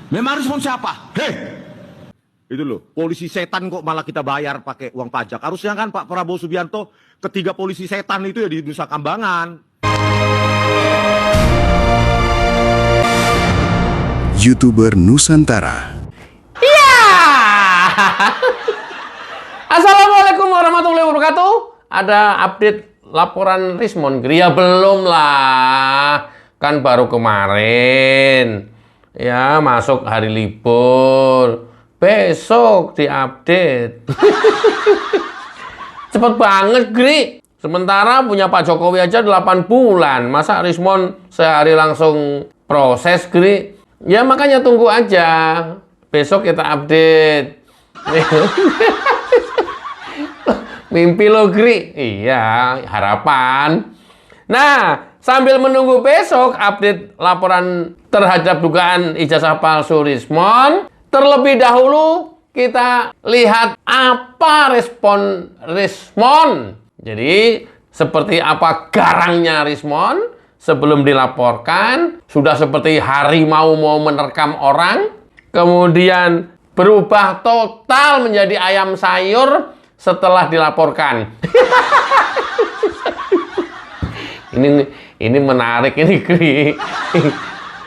Memang respon siapa? Hei! Itu loh, polisi setan kok malah kita bayar pakai uang pajak. Harusnya kan Pak Prabowo Subianto ketiga polisi setan itu ya di Nusa Kambangan. YouTuber Nusantara. Ya. Assalamualaikum warahmatullahi wabarakatuh. Ada update laporan Rismon Giri? Ya belum lah. Kan baru kemarin. Ya, masuk hari libur. Besok diupdate. Cepet banget, Gri. Sementara punya Pak Jokowi aja 8 bulan. Masa Rismon sehari langsung proses, Gri? Ya makanya tunggu aja. Besok kita update. Mimpi lo, Gri. Iya, harapan. Nah, sambil menunggu besok update laporan terhadap dugaan ijazah palsu Rismon, terlebih dahulu kita lihat apa respon Rismon. Jadi, seperti apa garangnya Rismon sebelum dilaporkan, sudah seperti harimau mau menerkam orang, kemudian berubah total menjadi ayam sayur setelah dilaporkan. Ini menarik ini, Gri.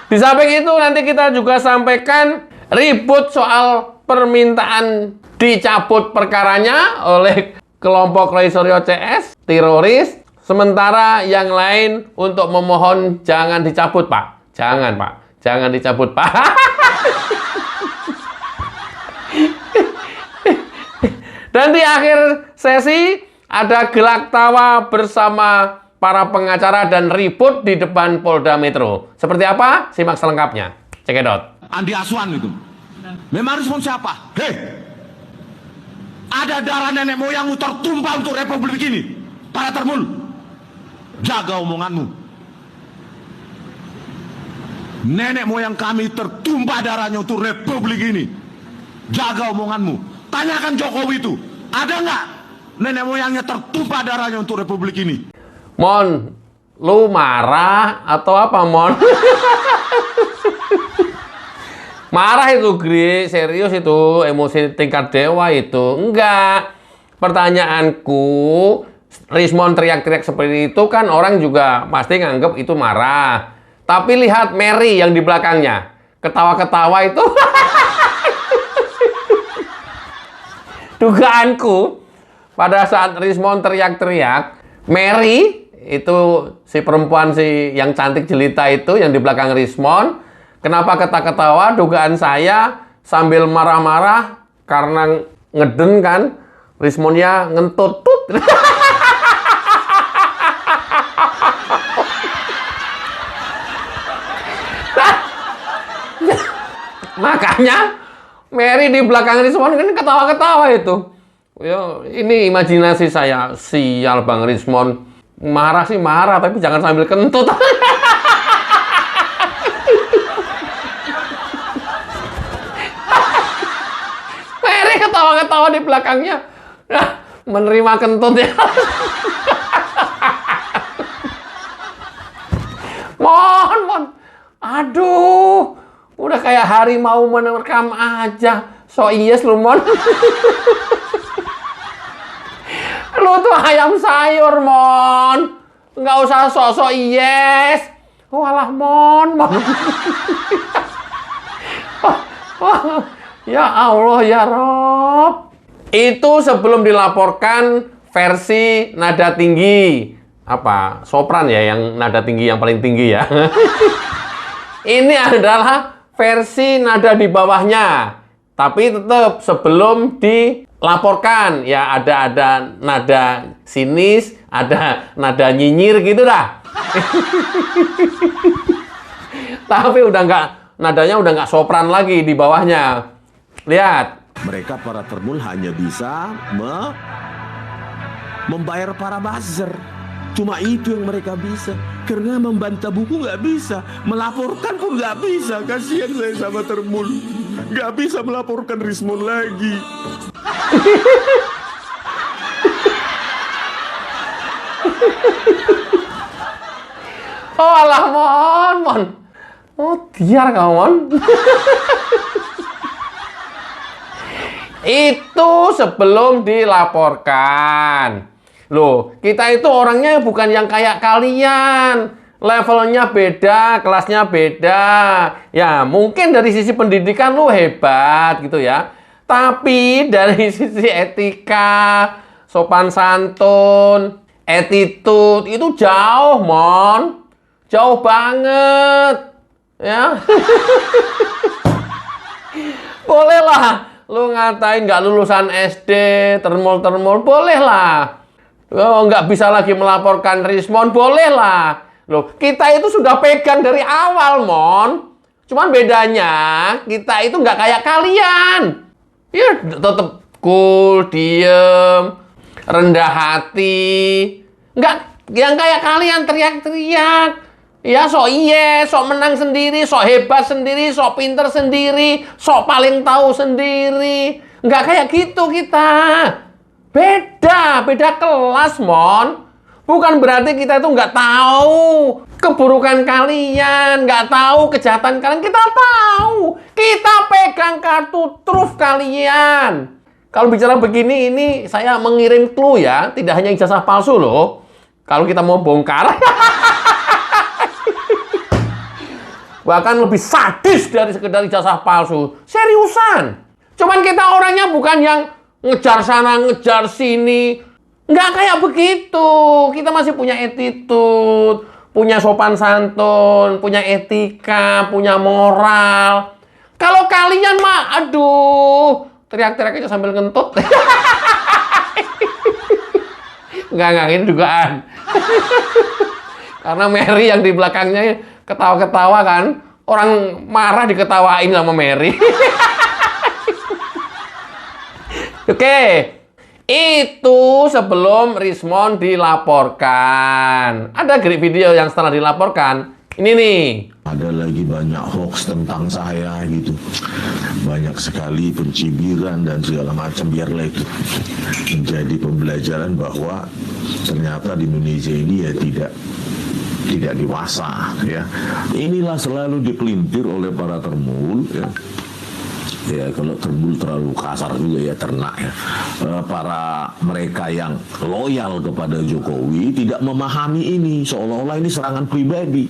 Di samping itu nanti kita juga sampaikan ribut soal permintaan dicabut perkaranya oleh kelompok Roy Suryo CS, teroris. Sementara yang lain untuk memohon jangan dicabut, Pak. Jangan, Pak. Jangan dicabut, Pak. Dan di akhir sesi ada gelak tawa bersama para pengacara dan ribut di depan Polda Metro. Seperti apa? Simak selengkapnya. Cekidot. Andi Aswan itu. Memang respon siapa? Hei! Ada darah nenek moyangmu tertumpah untuk republik ini. Para termul. Jaga omonganmu. Nenek moyang kami tertumpah darahnya untuk republik ini. Jaga omonganmu. Tanyakan Jokowi itu. Ada nggak nenek moyangnya tertumpah darahnya untuk republik ini? Mon, lu marah atau apa, Mon? Marah itu, Gri. Serius itu. Emosi tingkat dewa itu. Enggak. Pertanyaanku, Rismon teriak-teriak seperti itu kan orang juga pasti nganggep itu marah. Tapi lihat Mary yang di belakangnya. Ketawa-ketawa itu. Dugaanku, pada saat Rismon teriak-teriak, Mary, itu si perempuan yang cantik jelita itu yang di belakang Rismon, kenapa ketawa-ketawa? Dugaan saya sambil marah-marah karena ngeden kan, Rismonnya ngentut. Makanya Mary di belakang Rismon kan ketawa-ketawa itu. Ya, ini imajinasi saya. Sial Bang Rismon. Marah sih marah, tapi jangan sambil kentut. Mary ketawa-ketawa di belakangnya. Nah, menerima kentut ya. Mon. Aduh. Udah kayak harimau menerkam aja. So yes lu, Mon. Lu tuh ayam sayur, Mon. Nggak usah sok-sok yes. Walah, Mon. Ya Allah, ya Rob. Itu sebelum dilaporkan versi nada tinggi. Apa? Sopran ya, yang nada tinggi yang paling tinggi ya. Ini adalah versi nada di bawahnya, tapi tetap sebelum dilaporkan ya ada nada sinis, ada nada nyinyir gitu dah. Tapi nadanya udah nggak sopran lagi di bawahnya. Lihat. Mereka para termul hanya bisa membayar para buzzer. Cuma itu yang mereka bisa. Karena membantah buku nggak bisa, melaporkan pun nggak bisa. Kasihan saya sama termul, nggak bisa melaporkan Rismon lagi. Oh alah, Mon. Oh, biar kawan. Itu sebelum dilaporkan. Loh, kita itu orangnya bukan yang kayak kalian. Levelnya beda, kelasnya beda. Ya, mungkin dari sisi pendidikan lu hebat gitu ya. Tapi dari sisi etika, sopan santun, attitude itu jauh, Mon. Jauh banget. Ya. Boleh lah lu ngatain nggak lulusan SD, termol-termol, boleh lah. Oh, nggak bisa lagi melaporkan Rismon, boleh lah. Loh, kita itu sudah pegang dari awal, Mon. Cuman bedanya, kita itu nggak kayak kalian. Ya, tetap cool, diem, rendah hati. Nggak yang kayak kalian teriak-teriak. Ya, sok sok menang sendiri, sok hebat sendiri, sok pinter sendiri, sok paling tahu sendiri. Nggak kayak gitu kita. Beda kelas, Mon. Bukan berarti kita itu nggak tahu keburukan kalian, nggak tahu kejahatan kalian. Kita tahu. Kita pegang kartu truf kalian. Kalau bicara begini, ini saya mengirim clue ya. Tidak hanya ijazah palsu loh. Kalau kita mau bongkar. Bahkan lebih sadis dari sekedar ijazah palsu. Seriusan. Cuman kita orangnya bukan yang ngejar sana, ngejar sini. Nggak kayak begitu. Kita masih punya attitude, punya sopan santun, punya etika, punya moral. Kalau kalian mah, aduh, teriak-teriak aja sambil ngentut. Nggak, ini dugaan. Karena Mary yang di belakangnya ketawa-ketawa kan. Orang marah diketawain sama Mary. Oke. Itu sebelum Rismon dilaporkan. Ada video yang setelah dilaporkan. Ini nih. Ada lagi banyak hoax tentang saya gitu. Banyak sekali pencibiran dan segala macam. Biarlah itu menjadi pembelajaran bahwa ternyata di Indonesia ini ya tidak dewasa ya. Inilah selalu dipelintir oleh para termul ya. Ya kalau termul terlalu kasar juga ya, ternak ya. Para mereka yang loyal kepada Jokowi tidak memahami ini, seolah-olah ini serangan pribadi.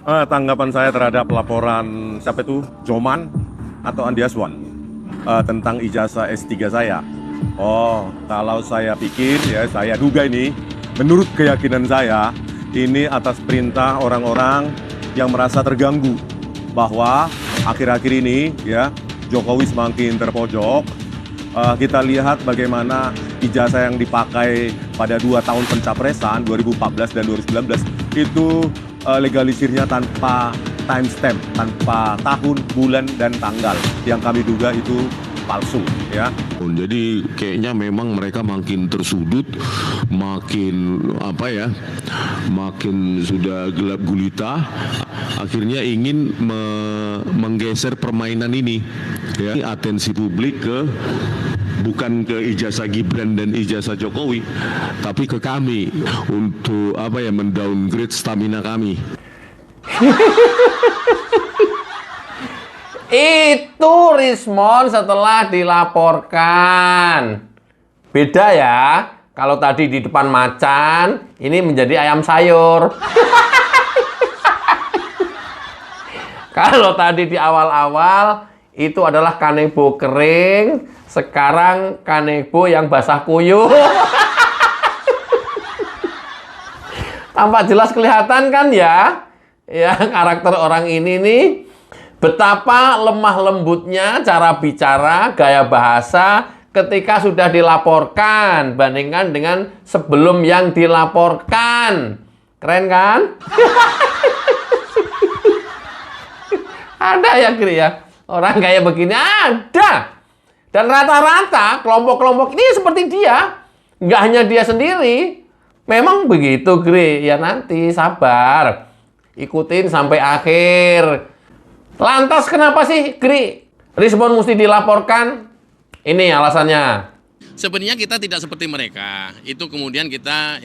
Tanggapan saya terhadap laporan siapa itu Joman atau Andi Aswan tentang ijazah S3 saya. Oh, kalau saya pikir ya, saya duga ini menurut keyakinan saya ini atas perintah orang-orang yang merasa terganggu bahwa akhir-akhir ini ya Jokowi semakin terpojok. Kita lihat bagaimana ijazah yang dipakai pada 2 tahun pencapresan 2014 dan 2019 itu legalisirnya tanpa timestamp, tanpa tahun, bulan, dan tanggal yang kami duga itu palsu ya. Jadi kayaknya memang mereka makin tersudut, makin makin sudah gelap gulita, akhirnya ingin menggeser permainan ini ya, atensi publik bukan ke ijazah Gibran dan ijazah Jokowi, tapi ke kami untuk mendowngrade stamina kami. Itu Rismon setelah dilaporkan. Beda ya. Kalau tadi di depan macan, ini menjadi ayam sayur. Kalau tadi di awal-awal, itu adalah kanebo kering. Sekarang kanebo yang basah kuyup. Tampak jelas kelihatan kan ya? Ya, karakter orang ini nih. Betapa lemah lembutnya cara bicara, gaya bahasa ketika sudah dilaporkan. Bandingkan dengan sebelum yang dilaporkan. Keren kan? Ada ya, Gri ya? Orang kayak begini ada. Dan rata-rata kelompok-kelompok ini seperti dia. Nggak hanya dia sendiri. Memang begitu, Gri. Ya nanti sabar. Ikutin sampai akhir. Lantas kenapa sih, Gri, Rismon mesti dilaporkan? Ini alasannya. Sebenarnya kita tidak seperti mereka. Itu kemudian kita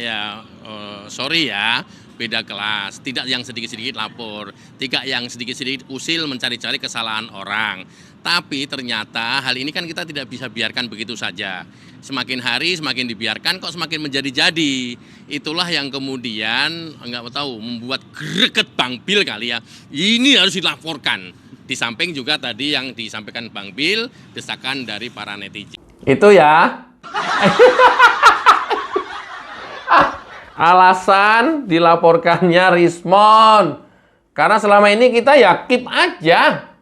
sorry ya, beda kelas, tidak yang sedikit-sedikit lapor, tidak yang sedikit-sedikit usil mencari-cari kesalahan orang. Tapi ternyata hal ini kan kita tidak bisa biarkan begitu saja. Semakin hari semakin dibiarkan kok semakin menjadi-jadi. Itulah yang kemudian nggak tahu membuat greget Bang Bil kali ya. Ini harus dilaporkan. Di samping juga tadi yang disampaikan Bang Bil, desakan dari para netizen. Itu ya. Alasan dilaporkannya Rismon. Karena selama ini kita ya keep aja.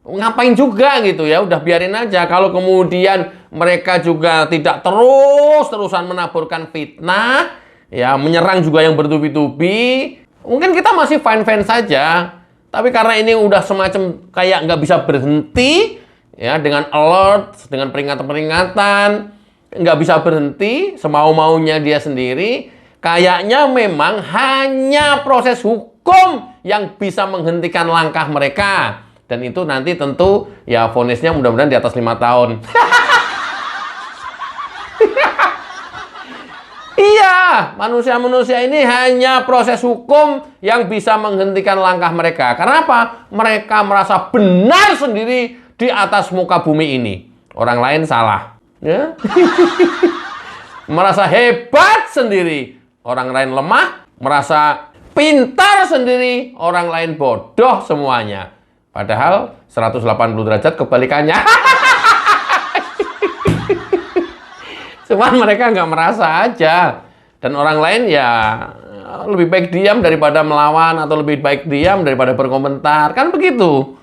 Ngapain juga gitu ya, udah biarin aja. Kalau kemudian mereka juga tidak terus-terusan menaburkan fitnah, ya menyerang juga yang bertubi-tubi, mungkin kita masih fine-fine saja. Tapi karena ini udah semacam kayak nggak bisa berhenti, ya dengan alert, dengan peringatan-peringatan, nggak bisa berhenti, semau-maunya dia sendiri, kayaknya memang hanya proses hukum yang bisa menghentikan langkah mereka. Dan itu nanti tentu ya vonisnya mudah-mudahan di atas 5 tahun. Iya, manusia-manusia ini hanya proses hukum yang bisa menghentikan langkah mereka. Karena apa? Mereka merasa benar sendiri di atas muka bumi ini. Orang lain salah. Ya? Merasa hebat sendiri. Orang lain lemah. Merasa pintar sendiri. Orang lain bodoh semuanya. Padahal 180 derajat kebalikannya. Cuman mereka nggak merasa aja. Dan orang lain ya lebih baik diam daripada melawan atau lebih baik diam daripada berkomentar. Kan begitu.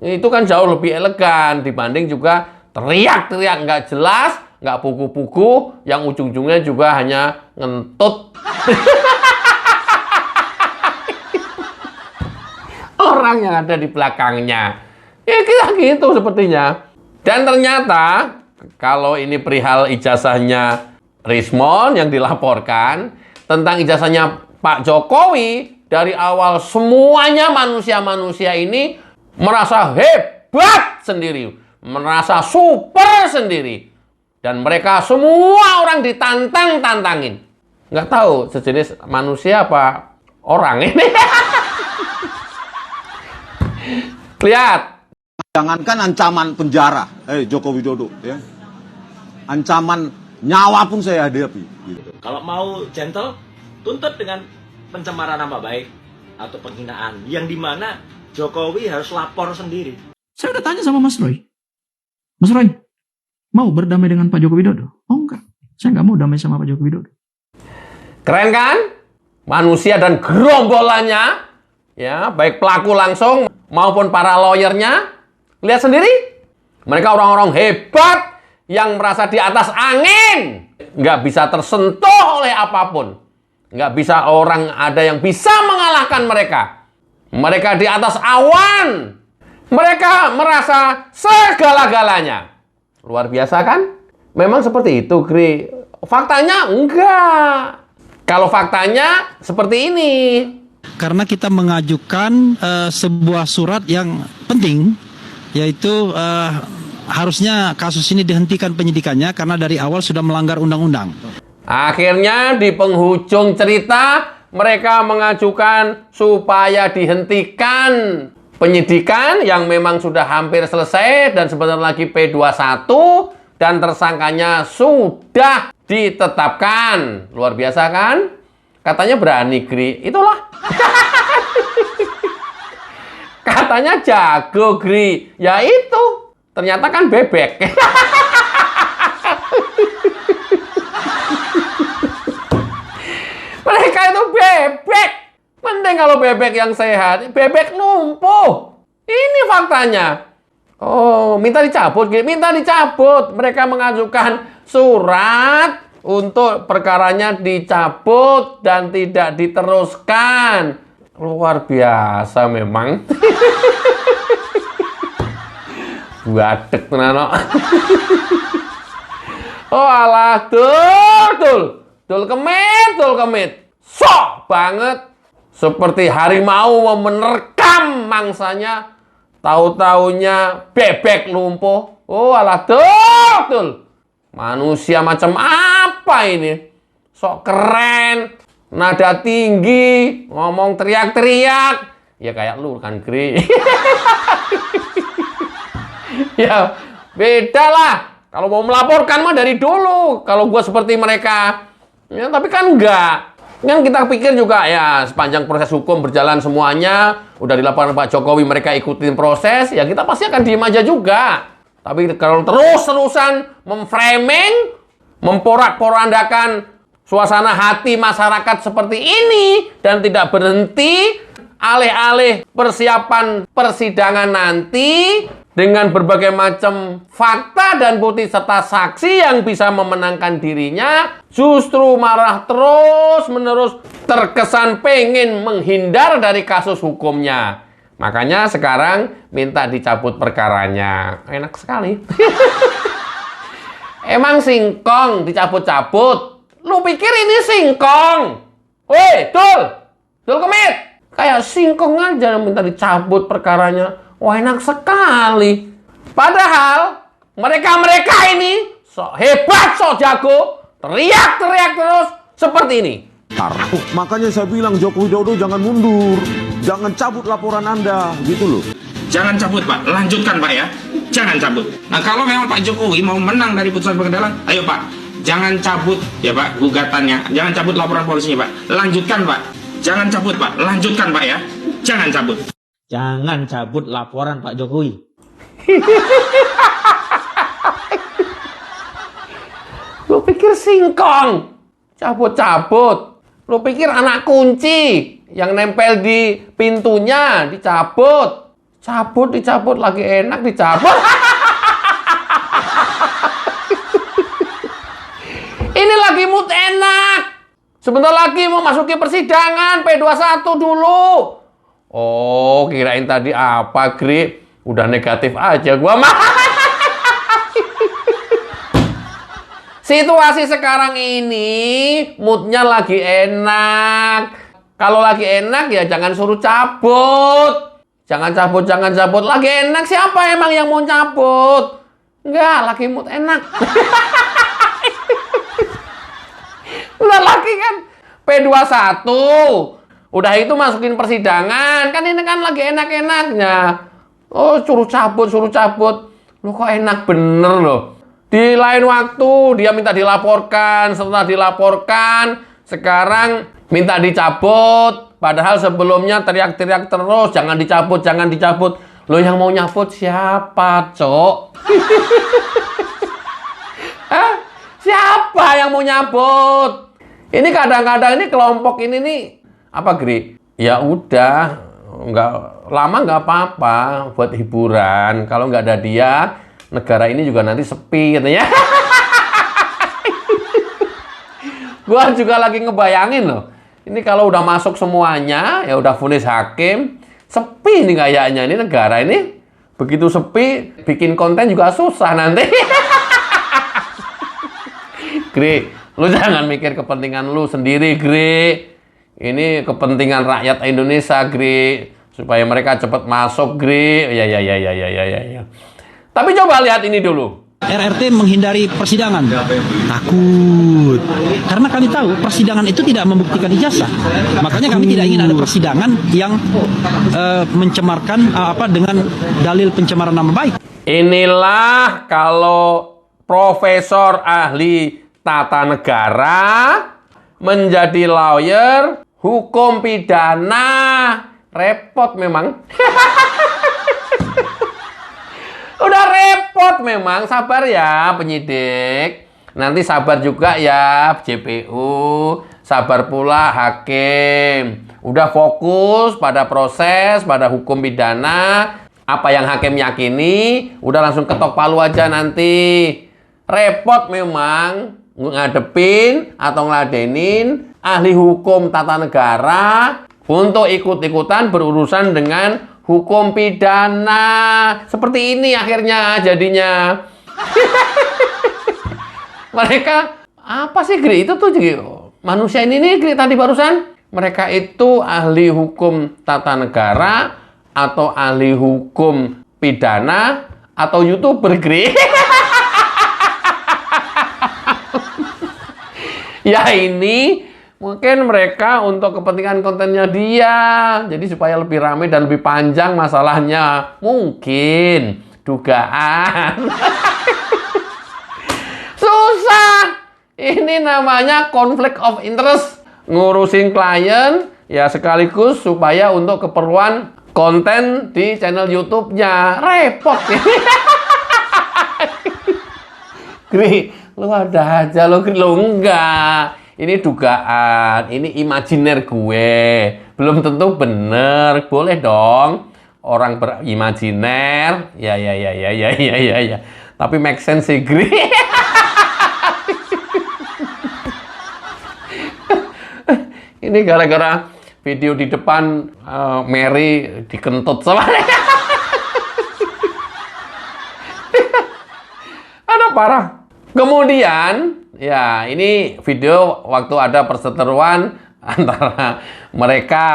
Itu kan jauh lebih elegan dibanding juga teriak-teriak nggak jelas, nggak pugu-pugu, yang ujung-ujungnya juga hanya ngentut. Orang yang ada di belakangnya. Ya kita gitu sepertinya. Dan ternyata kalau ini perihal ijazahnya Rismon yang dilaporkan, tentang ijazahnya Pak Jokowi, dari awal semuanya manusia-manusia ini merasa hebat sendiri, merasa super sendiri. Dan mereka semua orang ditantang-tantangin. Nggak tahu sejenis manusia apa orang ini. Lihat. Jangankan ancaman penjara, Joko Widodo, ya. Ancaman nyawa pun saya hadapi. Gitu. Kalau mau gentle, tuntut dengan pencemaran nama baik atau penghinaan, yang dimana Jokowi harus lapor sendiri. Saya udah tanya sama Mas Roy. Mas Roy, mau berdamai dengan Pak Joko Widodo? Oh enggak, saya nggak mau damai sama Pak Joko Widodo. Keren kan? Manusia dan gerombolannya, ya baik pelaku langsung maupun para lawyernya, lihat sendiri. Mereka orang-orang hebat yang merasa di atas angin. Nggak bisa tersentuh oleh apapun. Nggak bisa orang ada yang bisa mengalahkan mereka. Mereka di atas awan. Mereka merasa segala-galanya. Luar biasa kan? Memang seperti itu, Gri. Faktanya enggak. Kalau faktanya seperti ini. Karena kita mengajukan sebuah surat yang penting, yaitu harusnya kasus ini dihentikan penyidikannya karena dari awal sudah melanggar undang-undang. Akhirnya di penghujung cerita mereka mengajukan supaya dihentikan penyidikan yang memang sudah hampir selesai dan sebentar lagi P21 dan tersangkanya sudah ditetapkan. Luar biasa kan? Katanya berani, Gri. Itulah. Katanya jago, Gri. Ya itu. Ternyata kan bebek. Mereka itu bebek. Mending kalau bebek yang sehat. Bebek lumpuh. Ini faktanya. Oh, minta dicabut, Gri. Minta dicabut. Mereka mengajukan surat untuk perkaranya dicabut dan tidak diteruskan. Luar biasa memang. Wadek tenano. Oh alah, dul kemit. Sok banget. Seperti harimau mau menerkam mangsanya. Tahu-taunya bebek lumpuh. Oh alah, dul. Manusia macam apa ini? Sok keren. nada tinggi, ngomong teriak-teriak. Ya kayak lu kan, Gri. Ya, beda lah. Kalau mau melaporkan mah dari dulu. Kalau gua seperti mereka. Ya, tapi kan enggak. Kan kita pikir juga ya sepanjang proses hukum berjalan semuanya, udah dilaporkan Pak Jokowi, mereka ikutin proses, ya kita pasti akan diem aja juga. Tapi kalau terus-terusan memframing, memporak-porandakan suasana hati masyarakat seperti ini dan tidak berhenti, alih-alih persiapan persidangan nanti dengan berbagai macam fakta dan bukti serta saksi yang bisa memenangkan dirinya, justru marah terus-menerus, terkesan pengen menghindar dari kasus hukumnya. Makanya sekarang minta dicabut perkaranya. Enak sekali. Emang singkong dicabut-cabut? Lu pikir ini singkong? Woi, Dul Kemit! Kayak singkong aja minta dicabut perkaranya. Wah, enak sekali. Padahal mereka ini sok hebat, sok jago, teriak-teriak terus seperti ini. Makanya saya bilang Joko Widodo jangan mundur, jangan cabut laporan Anda, gitu loh. Jangan cabut, Pak. Lanjutkan, Pak ya. Jangan cabut. Nah, kalau memang Pak Jokowi mau menang dari putusan pengadilan, ayo Pak, jangan cabut ya Pak gugatannya, jangan cabut laporan polisinya Pak. Lanjutkan Pak. Jangan cabut Pak. Lanjutkan Pak ya. Jangan cabut. Jangan cabut laporan Pak Jokowi. Lu pikir singkong cabut-cabut? Lu pikir anak kunci yang nempel di pintunya dicabut? Cabut, dicabut, lagi enak dicabut. Ini lagi mood enak. Sebentar lagi mau masuki persidangan P21 dulu. Oh, kirain tadi apa, Gri? Udah negatif aja gua mah. Situasi sekarang ini moodnya lagi enak. Kalau lagi enak ya jangan suruh cabut. Jangan cabut. Lagi enak siapa emang yang mau cabut? Enggak, lagi mood enak. Udah lagi kan P21. Udah itu masukin persidangan. Kan ini kan lagi enak-enaknya. Oh, suruh cabut. Loh kok enak bener loh. Di lain waktu dia minta dilaporkan. Setelah dilaporkan, sekarang minta dicabut. Padahal sebelumnya teriak-teriak terus. Jangan dicabut. Loh yang mau nyabut siapa, Cok? Hah? Siapa yang mau nyabut? Ini kadang-kadang ini kelompok ini nih apa, Gri? Ya udah, lama nggak apa-apa buat hiburan. Kalau nggak ada dia, negara ini juga nanti sepi katanya. Gua juga lagi ngebayangin loh. Ini kalau udah masuk semuanya, ya udah vonis hakim, sepi nih kayaknya ini negara ini. Begitu sepi, bikin konten juga susah nanti. Gri, lu jangan mikir kepentingan lu sendiri, Gri. Ini kepentingan rakyat Indonesia, Gri. Supaya mereka cepat masuk, Gri. Ya. Tapi coba lihat ini dulu. RRT menghindari persidangan. Takut. Karena kami tahu persidangan itu tidak membuktikan ijazah. Makanya kami tidak ingin ada persidangan yang mencemarkan dengan dalil pencemaran nama baik. Inilah kalau profesor ahli tata negara menjadi lawyer hukum pidana. Repot memang. Udah repot memang. Sabar ya penyidik. Nanti sabar juga ya JPU. Sabar pula hakim. Udah fokus pada proses, pada hukum pidana. Apa yang hakim yakini, udah langsung ketok palu aja nanti. Repot memang ngadepin atau ngeladenin ahli hukum tata negara untuk ikut-ikutan berurusan dengan hukum pidana. Seperti ini akhirnya jadinya. Mereka apa sih, Gri? Itu tuh manusia ini nih, Gri, tadi barusan. Mereka itu ahli hukum tata negara atau ahli hukum pidana atau YouTuber, Gri. Ya ini Mungkin mereka untuk kepentingan kontennya dia. Jadi supaya lebih ramai dan lebih panjang masalahnya. Mungkin. Dugaan. Susah. Ini namanya conflict of interest. Ngurusin klien, ya sekaligus supaya untuk keperluan konten di channel YouTube-nya. Repot ini. Gri, lu ada aja lo, Gri. Lo enggak. Ini dugaan, ini imajiner gue. Belum tentu bener. Boleh dong orang berimajiner. Ya. Tapi make sense sih, Gri. Ini gara-gara video di depan Mary dikentut sama ada parah. Kemudian ya ini video waktu ada perseteruan antara mereka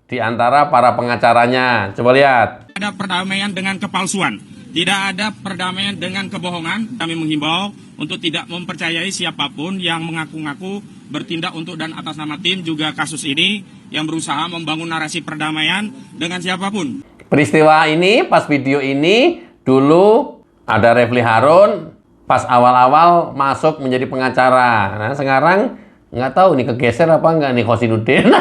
di antara para pengacaranya. Coba lihat. Ada perdamaian dengan kepalsuan, tidak ada perdamaian dengan kebohongan. Kami menghimbau untuk tidak mempercayai siapapun yang mengaku-ngaku bertindak untuk dan atas nama tim juga kasus ini yang berusaha membangun narasi perdamaian dengan siapapun. Peristiwa ini, pas video ini, dulu ada Refli Harun pas awal-awal masuk menjadi pengacara. Nah sekarang nggak tahu nih kegeser apa nggak nih Khosinuddin.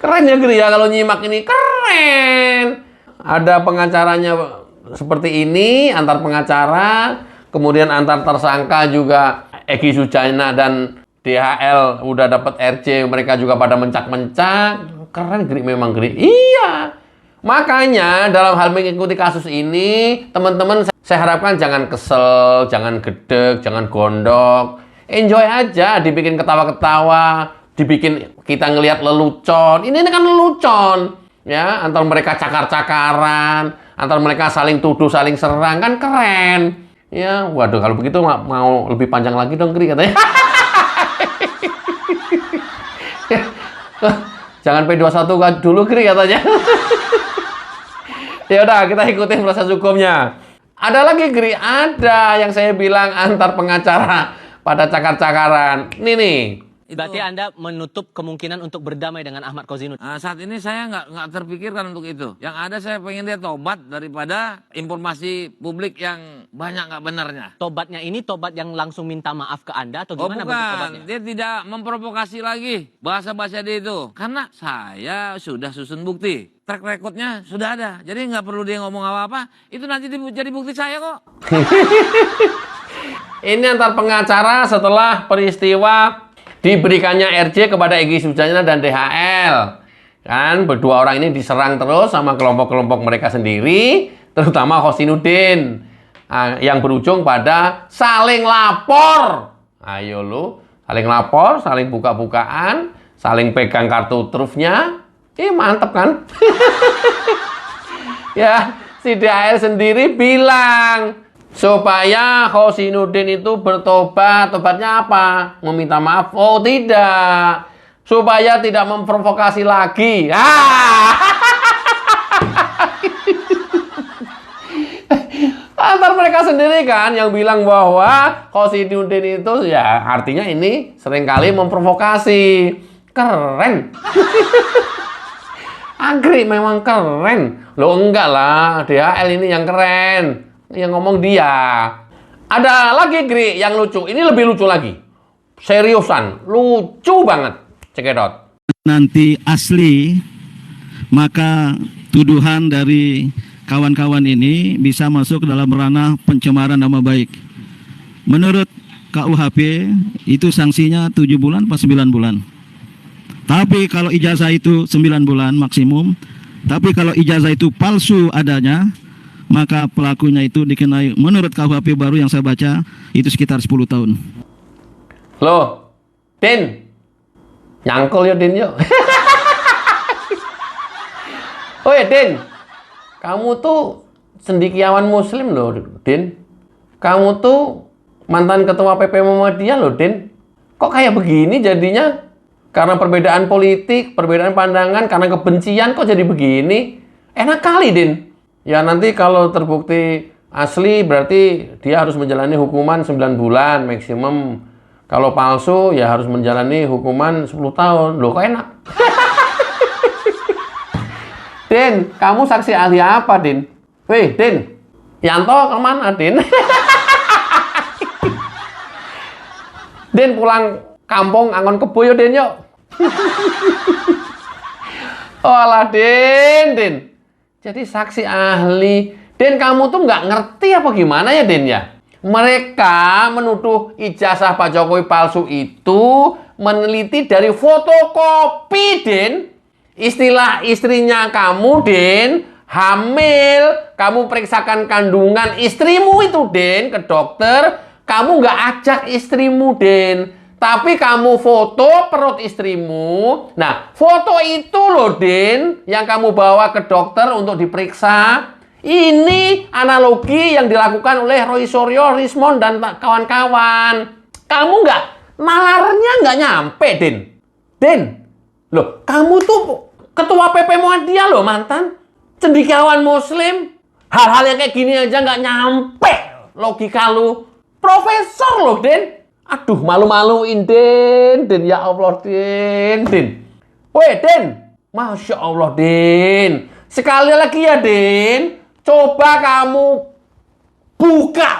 Keren ya Gri ya kalau nyimak ini, keren. Ada pengacaranya seperti ini, antar pengacara, kemudian antar tersangka juga Egy Sujana dan DHL udah dapat RC, mereka juga pada mencak-mencak. Keren Gri, memang Gri. Iya. Makanya dalam hal mengikuti kasus ini, teman-teman saya harapkan jangan kesel, jangan gedek, jangan gondok. Enjoy aja, dibikin ketawa-ketawa, dibikin kita ngelihat lelucon. Ini kan lelucon. Ya, antar mereka cakar-cakaran, antar mereka saling tuduh, saling serang, kan keren. Ya, waduh kalau begitu mau lebih panjang lagi dong Gri katanya. Jangan P21 dulu Gri katanya. Ya udah, kita ikutin proses hukumnya. Ada lagi Gri, ada yang saya bilang antar pengacara pada cakar-cakaran. Ini nih. Berarti Anda menutup kemungkinan untuk berdamai dengan Ahmad Khosinuddin? Saat ini saya nggak terpikirkan untuk itu. Yang ada saya pengen dia tobat daripada informasi publik yang banyak nggak benarnya. Tobatnya ini tobat yang langsung minta maaf ke Anda atau gimana? Oh bukan, dia tidak memprovokasi lagi bahasa-bahasa dia itu. Karena saya sudah susun bukti. Track recordnya sudah ada. Jadi nggak perlu dia ngomong apa-apa. Itu nanti jadi bukti saya kok. Ini antar pengacara setelah peristiwa diberikannya RJ kepada Egy Sujana dan DHL. Kan berdua orang ini diserang terus sama kelompok-kelompok mereka sendiri, terutama Khosinuddin. Yang berujung pada saling lapor. Ayo lu, saling lapor, saling buka-bukaan, saling pegang kartu trufnya. Mantep kan? Ya, si DHL sendiri bilang supaya Khosinuddin itu bertobat. Tobatnya apa? Meminta maaf? Oh tidak. Supaya tidak memprovokasi lagi. Antar mereka sendiri kan yang bilang bahwa Khosinuddin itu ya artinya ini seringkali memprovokasi. Keren. Agri memang keren. Loh enggak lah, DHL ini yang keren. Yang ngomong dia. Ada lagi Gri yang lucu. Ini lebih lucu lagi. Seriusan, lucu banget. Cekidot. Nanti asli, maka tuduhan dari kawan-kawan ini bisa masuk dalam ranah pencemaran nama baik. Menurut KUHP itu sanksinya 7 bulan pas 9 bulan. Tapi kalau ijazah itu 9 bulan maksimum. Tapi kalau ijazah itu palsu adanya, maka pelakunya itu dikenai menurut KUHP baru yang saya baca itu sekitar 10 tahun. Loh, Din, nyangkul ya Din yuk. Oh ya Din, kamu tuh cendekiawan Muslim loh Din. Kamu tuh mantan ketua PP Muhammadiyah loh Din. Kok kayak begini jadinya? Karena perbedaan politik, perbedaan pandangan, karena kebencian kok jadi begini? Enak kali Din. Ya nanti kalau terbukti asli berarti dia harus menjalani hukuman 9 bulan maksimum. Kalau palsu ya harus menjalani hukuman 10 tahun. Loh, kok enak? Din, kamu saksi ahli apa, Din? Weh, Din. Yanto kemana, Din? Din pulang kampung angon kebo yo, Din, yuk. Oh alah, Din. Jadi saksi ahli. Din, kamu tuh nggak ngerti apa gimana ya, Din ya? Mereka menuduh ijazah Pak Jokowi palsu itu meneliti dari fotokopi, Din. Istilah istrinya kamu, Din, hamil. Kamu periksakan kandungan istrimu itu, Din, ke dokter. Kamu nggak ajak istrimu, Din. Tapi kamu foto perut istrimu. Nah, foto itu loh, Din, yang kamu bawa ke dokter untuk diperiksa. Ini analogi yang dilakukan oleh Roy Suryo, Rismond, dan kawan-kawan. Kamu nalarnya nggak nyampe, Din. Din, loh, kamu tuh ketua PP Muhammadiyah loh, mantan. Cendekiawan Muslim. Hal-hal yang kayak gini aja nggak nyampe logika lu. Profesor loh, Din. Aduh, malu-maluin, Din. Ya Allah, Din. Woi, Din. Masya Allah, Din. Sekali lagi ya, Din. Coba kamu buka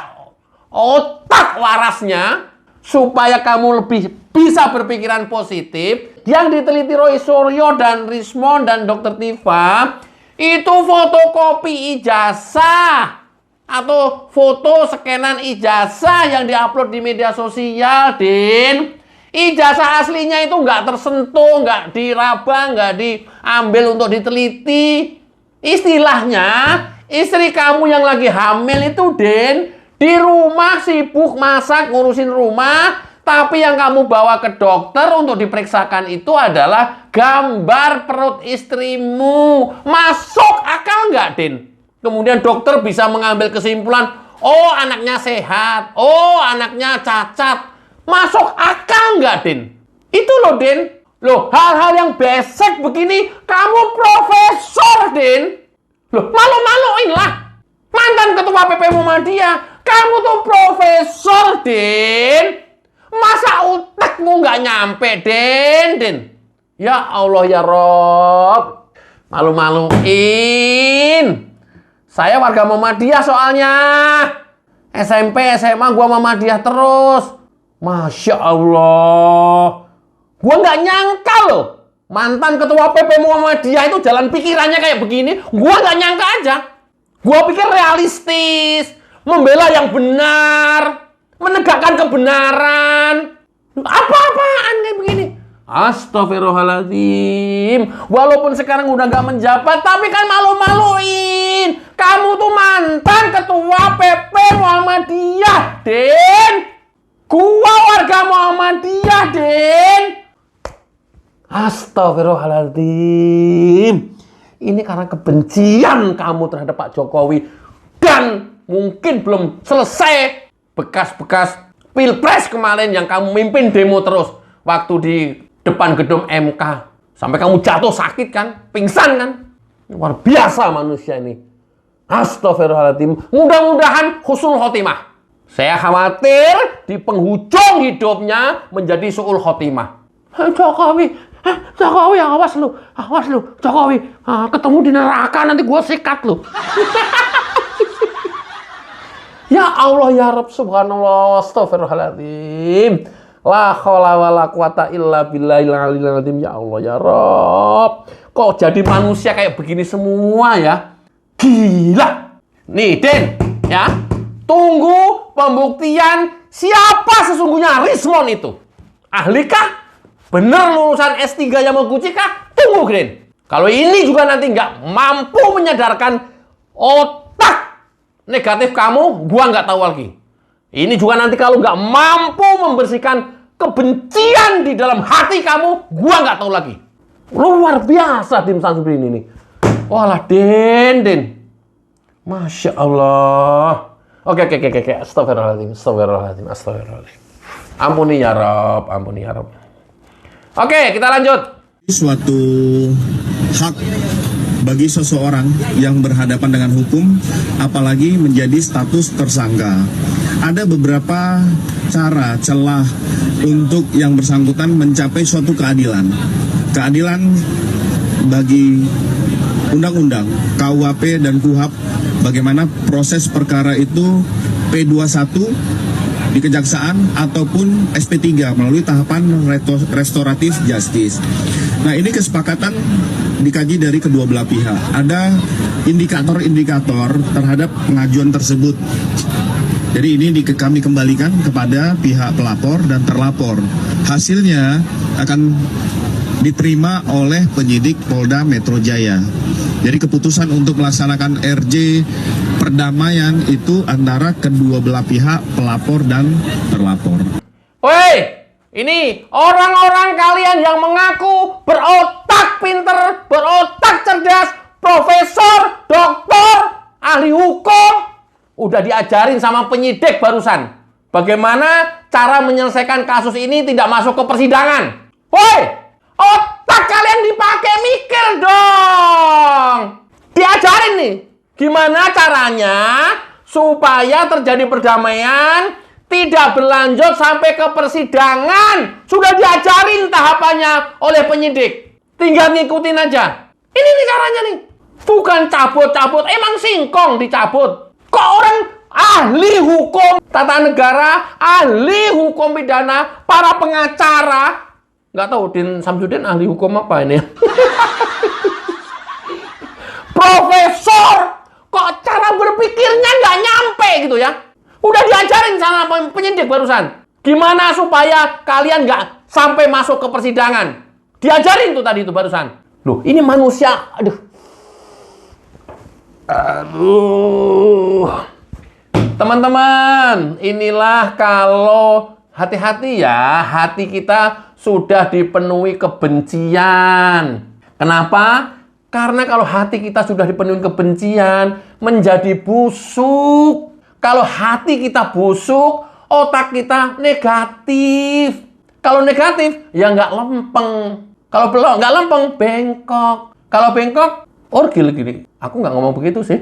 otak warasnya supaya kamu lebih bisa berpikiran positif. Yang diteliti Roy Suryo dan Rismond dan Dr. Tifa itu fotokopi ijazah atau foto scanan ijazah yang diupload di media sosial, Din. Ijazah aslinya itu nggak tersentuh, nggak diraba, nggak diambil untuk diteliti. Istilahnya, istri kamu yang lagi hamil itu, Din, di rumah sibuk masak, ngurusin rumah, tapi yang kamu bawa ke dokter untuk diperiksakan itu adalah gambar perut istrimu. Masuk akal nggak, Din? Kemudian dokter bisa mengambil kesimpulan, oh anaknya sehat, oh anaknya cacat. Masuk akal nggak, Din? Itu loh, Din. Loh, hal-hal yang basic begini, kamu profesor, Din. Loh, malu-maluin lah. Mantan ketua PP Muhammadiyah, kamu tuh profesor, Din. Masa otakmu nggak nyampe, Din? Ya Allah, ya Rob. Malu-maluin. Saya warga Muhammadiyah soalnya. SMP, SMA gua Muhammadiyah terus. Masya Allah. Gua nggak nyangka loh. Mantan ketua PP Muhammadiyah itu jalan pikirannya kayak begini. Gua nggak nyangka aja. Gua pikir realistis. Membela yang benar. Menegakkan kebenaran. Apa-apaan kayak begini. Astagfirullahaladzim. Walaupun sekarang udah gak menjabat, tapi kan malu-maluin. Kamu tuh mantan ketua PP Muhammadiyah, Den. Gua warga Muhammadiyah, Den. Astagfirullahaladzim. Ini karena kebencian kamu terhadap Pak Jokowi. Dan mungkin belum selesai bekas-bekas Pilpres kemarin yang kamu mimpin demo terus. Waktu di depan gedung MK. Sampai kamu jatuh sakit kan? Pingsan kan? Luar biasa manusia ini. Astagfirullahaladzim. Mudah-mudahan husnul khotimah. Saya khawatir di penghujung hidupnya menjadi su'ul khotimah. Jokowi, awas lu. Jokowi, ketemu di neraka nanti gua sikat lu. Ya Allah, ya Rabb, subhanallah, astagfirullahaladzim. La haula wala quwata illa billahil aliyil azim. Ya Allah, ya Rabb. Kok jadi manusia kayak begini semua ya? Gila. Nih, Den, ya. Tunggu pembuktian siapa sesungguhnya Rismond itu. Ahlikah? Bener lulusan S3 Yamaguchi kah? Tunggu, Den. Kalau ini juga nanti nggak mampu menyadarkan otak negatif kamu, gua nggak tahu lagi. Ini juga nanti kalau nggak mampu membersihkan kebencian di dalam hati kamu, gua nggak tahu lagi. Luar biasa tim Samsudin ini. Walah, Den. Masya Allah. Oke. Astagfirullahaladzim. Ampuni ya Rob. Oke, kita lanjut. Suatu hak bagi seseorang yang berhadapan dengan hukum, apalagi menjadi status tersangka. Ada beberapa cara celah untuk yang bersangkutan mencapai suatu keadilan. Keadilan bagi undang-undang, KUHP dan KUHAP, bagaimana proses perkara itu P21 di kejaksaan ataupun SP3 melalui tahapan restoratif justice. Nah, ini kesepakatan dikaji dari kedua belah pihak. Ada indikator-indikator terhadap pengajuan tersebut. Jadi ini kami kembalikan kepada pihak pelapor dan terlapor. Hasilnya akan diterima oleh penyidik Polda Metro Jaya. Jadi keputusan untuk melaksanakan RJ perdamaian itu antara kedua belah pihak, pelapor dan terlapor. Woi, ini orang-orang kalian yang mengaku berotak pinter, berotak cerdas, profesor, doktor, ahli hukum, udah diajarin sama penyidik barusan bagaimana cara menyelesaikan kasus ini tidak masuk ke persidangan. Woi, otak kalian dipakai mikir dong. Diajarin nih, gimana caranya supaya terjadi perdamaian, tidak berlanjut sampai ke persidangan. Sudah diajarin tahapannya oleh penyidik. Tinggal ngikutin aja. Ini nih caranya nih. Bukan cabut-cabut, emang singkong dicabut. Kok orang ahli hukum tata negara, ahli hukum pidana, para pengacara, nggak tahu Din Samsudin ahli hukum apa ini? Profesor, kok cara berpikirnya nggak nyampe gitu ya? Udah diajarin sama penyidik barusan. Gimana supaya kalian nggak sampai masuk ke persidangan? Diajarin tuh tadi itu barusan. Loh, ini manusia, aduh. Teman-teman, inilah kalau hati-hati ya, hati kita sudah dipenuhi kebencian. Kenapa? Karena kalau hati kita sudah dipenuhi kebencian, menjadi busuk. Kalau hati kita busuk, otak kita negatif. Kalau negatif, ya nggak lempeng. Kalau belum nggak lempeng, bengkok. Kalau bengkok, orgil gini. Aku nggak ngomong begitu sih.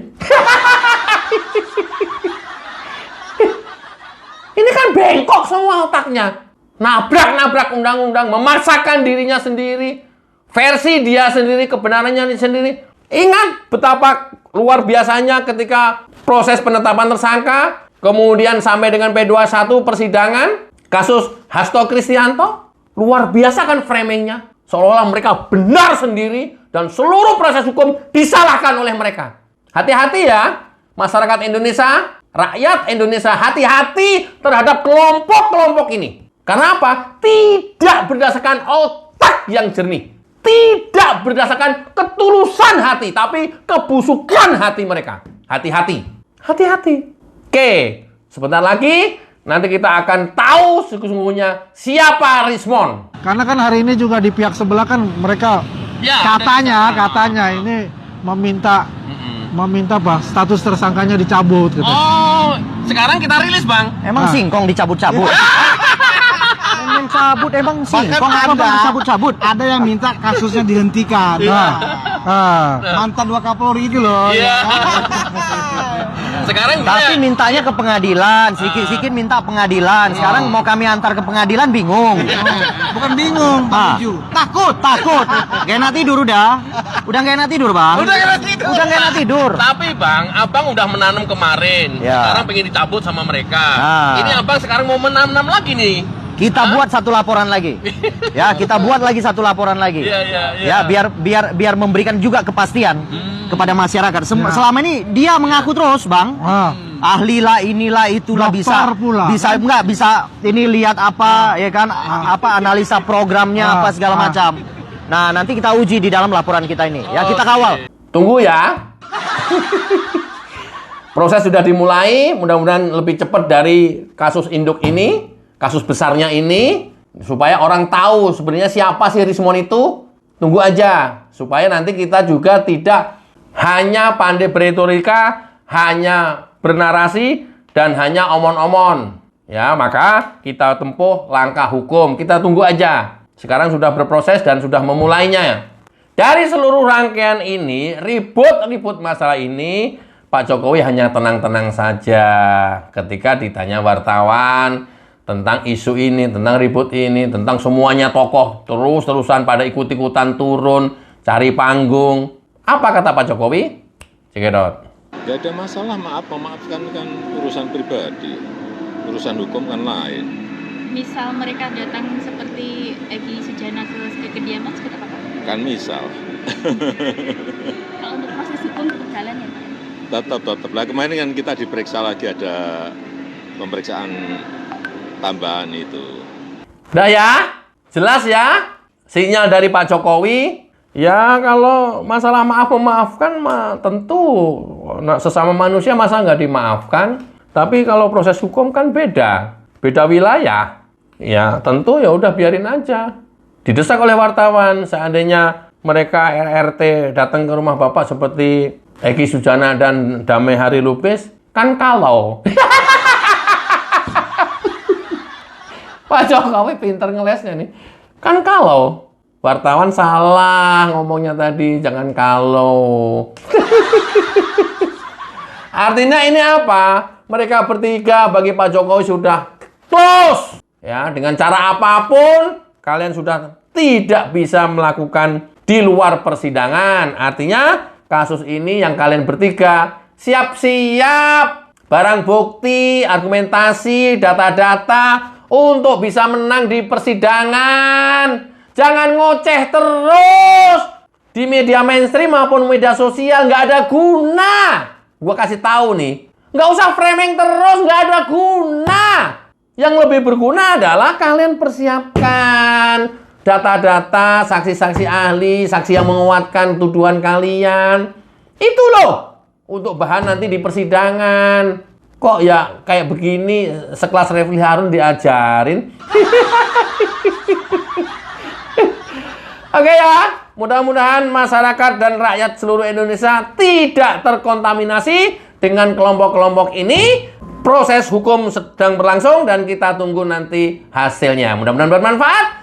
Ini kan bengkok semua otaknya. Nabrak-nabrak undang-undang, memaksakan dirinya sendiri. Versi dia sendiri, kebenarannya sendiri. Ingat betapa luar biasanya ketika proses penetapan tersangka, kemudian sampai dengan P21 persidangan, kasus Hasto Kristianto, luar biasa kan framingnya. Seolah-olah mereka benar sendiri dan seluruh proses hukum disalahkan oleh mereka. Hati-hati ya, masyarakat Indonesia, rakyat Indonesia, hati-hati terhadap kelompok-kelompok ini. Karena apa? Tidak berdasarkan otak yang jernih. Tidak berdasarkan ketulusan hati, tapi kebusukan hati mereka. Hati-hati. Hati-hati. Oke, sebentar lagi nanti kita akan tahu sesungguhnya siapa Rismon. Karena kan hari ini juga di pihak sebelah kan mereka katanya ini meminta bah status tersangkanya dicabut gitu. Oh, sekarang kita rilis, Bang. Emang singkong dicabut-cabut? Emang cabut, emang singkong apa bang dicabut-cabut? Ada yang minta kasusnya dihentikan. Mantan dua Kapolri itu loh. Sekarang tapi mintanya ke pengadilan, sikit-sikit minta pengadilan. Sekarang mau kami antar ke pengadilan bingung. Bukan bingung, takut. Gak enak tidur udah gak enak tidur bang. Udah gak enak tidur. Tapi bang, abang udah menanam kemarin. Sekarang pengen dicabut sama mereka. Ini abang sekarang mau menanam lagi nih. Kita buat satu laporan lagi. Ya, kita buat lagi satu laporan lagi. Ya, biar memberikan juga kepastian kepada masyarakat. Selama ini dia mengaku terus, Bang. Ahlilah inilah itulah bisa ini lihat apa ya kan apa analisa programnya apa segala macam. Nah, nanti kita uji di dalam laporan kita ini. Ya, kita kawal. Tunggu ya. Proses sudah dimulai, mudah-mudahan lebih cepat dari kasus induk ini. Kasus besarnya ini, supaya orang tahu sebenarnya siapa sih Rismon itu. Tunggu aja, supaya nanti kita juga tidak hanya pandai beretorika, hanya bernarasi, dan hanya omon-omon. Ya, maka kita tempuh langkah hukum. Kita tunggu aja. Sekarang sudah berproses dan sudah memulainya. Dari seluruh rangkaian ini, ribut-ribut masalah ini, Pak Jokowi hanya tenang-tenang saja ketika ditanya wartawan. tentang isu ini, tentang ribut ini, tentang semuanya tokoh terus-terusan pada ikut-ikutan turun, cari panggung. Apa kata Pak Jokowi? Cekidot. Gak ada masalah, memaafkan kan urusan pribadi. Urusan hukum kan lain. Misal mereka datang seperti Egy Sujana ke kediaman seperti apa Pak? Kan misal. Kalau untuk proses hukum tetap jalan ya Pak? Tetap. Lah kemarin kan kita diperiksa lagi, ada pemeriksaan tambahan itu. Udah ya? Jelas ya? Sinyal dari Pak Jokowi. Ya kalau masalah memaafkan tentu sesama manusia masa nggak dimaafkan. Tapi kalau proses hukum kan beda wilayah. Ya tentu ya udah biarin aja. Didesak oleh wartawan, seandainya mereka RRT datang ke rumah Bapak seperti Egy Sujana dan Damai Hari Lubis, kan kalau. Pak Jokowi pinter ngelesnya nih. Kan kalau. Wartawan salah ngomongnya tadi, jangan kalau. Artinya ini apa? Mereka bertiga bagi Pak Jokowi sudah close. Ya, dengan cara apapun kalian sudah tidak bisa melakukan di luar persidangan. Artinya kasus ini yang kalian bertiga siap-siap barang bukti, argumentasi, data-data untuk bisa menang di persidangan. Jangan ngoceh terus di media mainstream maupun media sosial, nggak ada guna. Gua kasih tahu nih, nggak usah framing terus, nggak ada guna. Yang lebih berguna adalah kalian persiapkan data-data, saksi-saksi ahli, saksi yang menguatkan tuduhan kalian. Itu loh, untuk bahan nanti di persidangan. Kok ya kayak begini, sekelas Refli Harun diajarin. Oke ya, mudah-mudahan masyarakat dan rakyat seluruh Indonesia tidak terkontaminasi dengan kelompok-kelompok ini. Proses hukum sedang berlangsung dan kita tunggu nanti hasilnya. Mudah-mudahan bermanfaat.